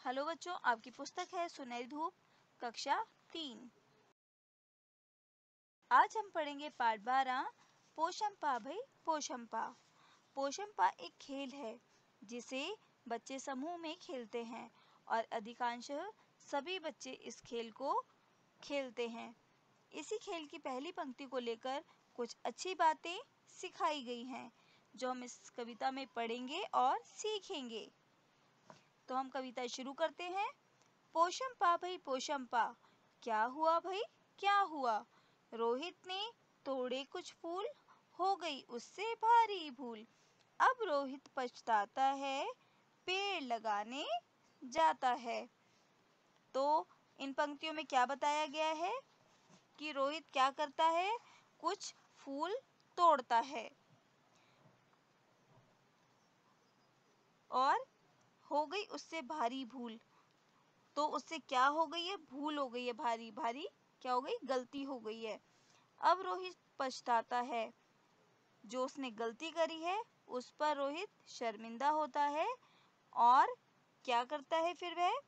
Hello बच्चों, आपकी पुस्तक है सुनहरी धूप, कक्षा 3। आज हम पढ़ेंगे पाठ 12 पोशंपा भाई पोशंपा। पोशंपा एक खेल है जिसे बच्चे समूह में खेलते हैं और अधिकांश सभी बच्चे इस खेल को खेलते हैं। इसी खेल की पहली पंक्ति को लेकर कुछ अच्छी बातें सिखाई गई हैं जो हम इस कविता में पढ़ेंगे और सीखेंगे। तो हम कविता शुरू करते हैं। पोशंपा भाई पोशंपा, क्या हुआ भाई क्या हुआ। रोहित ने तोड़े कुछ फूल, हो गई उससे भारी भूल। अब रोहित पछताता है, पेड़ लगाने जाता है। तो इन पंक्तियों में क्या बताया गया है कि रोहित क्या करता है, कुछ फूल तोड़ता है और हो गई उससे भारी भूल। तो उससे क्या हो गई है, भूल हो गई है, भारी भारी क्या हो गई, गलती हो गई है। अब रोहित पछताता है, जो उसने गलती करी है उस पर रोहित शर्मिंदा होता है और क्या करता है, फिर वह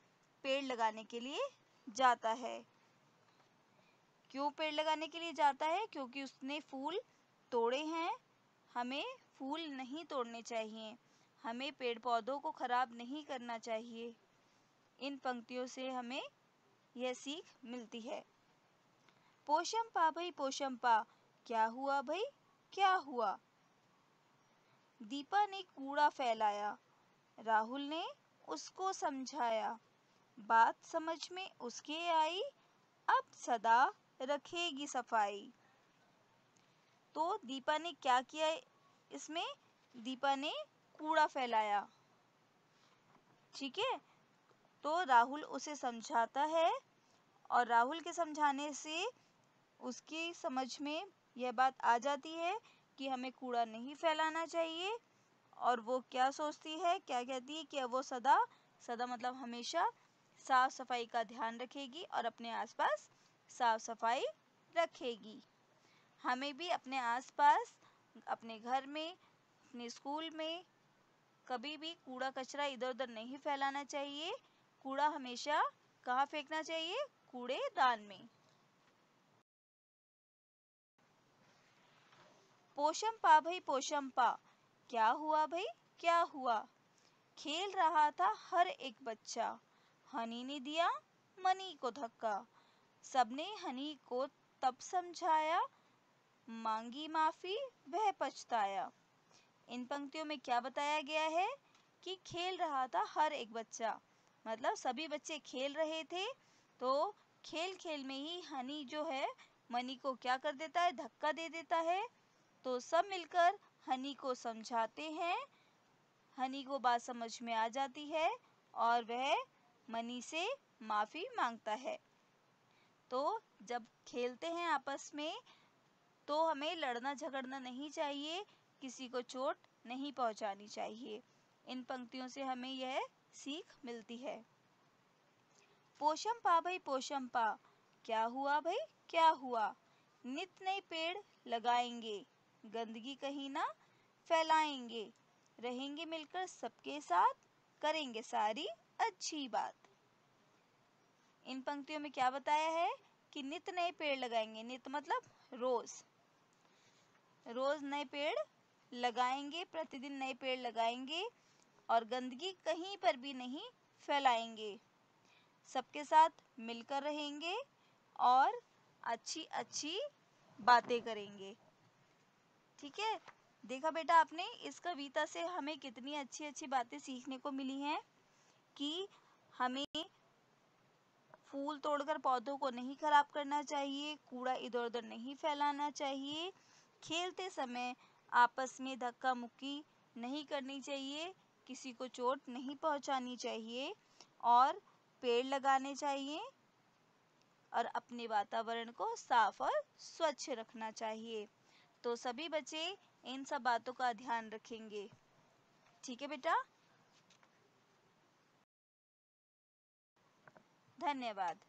पेड़ लगाने के लिए जाता है। क्यों पेड़ लगाने के लिए जाता है, क्योंकि उसने फूल तोड़े हैं। हमें फूल नहीं तोड़ने चाहिए, हमें पेड़ पौधों को खराब नहीं करना चाहिए। इन पंक्तियों से हमें यह सीख मिलती है। पोशंपा भाई पोशंपा, क्या हुआ भाई क्या हुआ। दीपा ने कूड़ा फैलाया, राहुल ने उसको समझाया। बात समझ में उसके आई, अब सदा रखेगी सफाई। तो दीपा ने क्या किया, इसमें दीपा ने कूड़ा फैलाया, ठीक है। तो राहुल उसे समझाता है और राहुल के समझाने से उसकी समझ में यह बात आ जाती है कि हमें कूड़ा नहीं फैलाना चाहिए। और वो क्या सोचती है, क्या कहती है कि वो सदा सदा मतलब हमेशा साफ सफाई का ध्यान रखेगी और अपने आसपास साफ सफाई रखेगी। हमें भी अपने आसपास, अपने घर में, अपने स्कूल में कभी भी कूड़ा कचरा इधर उधर नहीं फैलाना चाहिए। कूड़ा हमेशा कहाँ फेंकना चाहिए, कूड़ेदान में। पोशंपा भाई पोशंपा, क्या हुआ भाई क्या हुआ। खेल रहा था हर एक बच्चा, हनी ने दिया मनी को धक्का। सबने हनी को तब समझाया, मांगी माफी वह पछताया। इन पंक्तियों में क्या बताया गया है कि खेल रहा था हर एक बच्चा, मतलब सभी बच्चे खेल रहे थे। तो खेल खेल में ही हनी जो है मनी को क्या कर देता है, धक्का दे देता है। तो सब मिलकर हनी को समझाते हैं, हनी को बात समझ में आ जाती है और वह मनी से माफ़ी मांगता है। तो जब खेलते हैं आपस में तो हमें लड़ना झगड़ना नहीं चाहिए, किसी को चोट नहीं पहुंचानी चाहिए। इन पंक्तियों से हमें यह सीख मिलती है। पोशंपा भाई पोशंपा, क्या हुआ भाई क्या हुआ। नित नए पेड़ लगाएंगे, गंदगी कहीं ना फैलाएंगे। रहेंगे मिलकर सबके साथ, करेंगे सारी अच्छी बात। इन पंक्तियों में क्या बताया है कि नित नए पेड़ लगाएंगे, नित मतलब रोज, रोज नए पेड़ लगाएंगे, प्रतिदिन नए पेड़ लगाएंगे और गंदगी कहीं पर भी नहीं फैलाएंगे। सबके साथ मिलकर रहेंगे और अच्छी अच्छी बातें करेंगे, ठीक है। देखा बेटा आपने, इस कविता से हमें कितनी अच्छी अच्छी बातें सीखने को मिली हैं कि हमें फूल तोड़कर पौधों को नहीं खराब करना चाहिए, कूड़ा इधर उधर नहीं फैलाना चाहिए, खेलते समय आपस में धक्का मुक्की नहीं करनी चाहिए, किसी को चोट नहीं पहुंचानी चाहिए और पेड़ लगाने चाहिए और अपने वातावरण को साफ और स्वच्छ रखना चाहिए। तो सभी बच्चे इन सब बातों का ध्यान रखेंगे, ठीक है बेटा। धन्यवाद।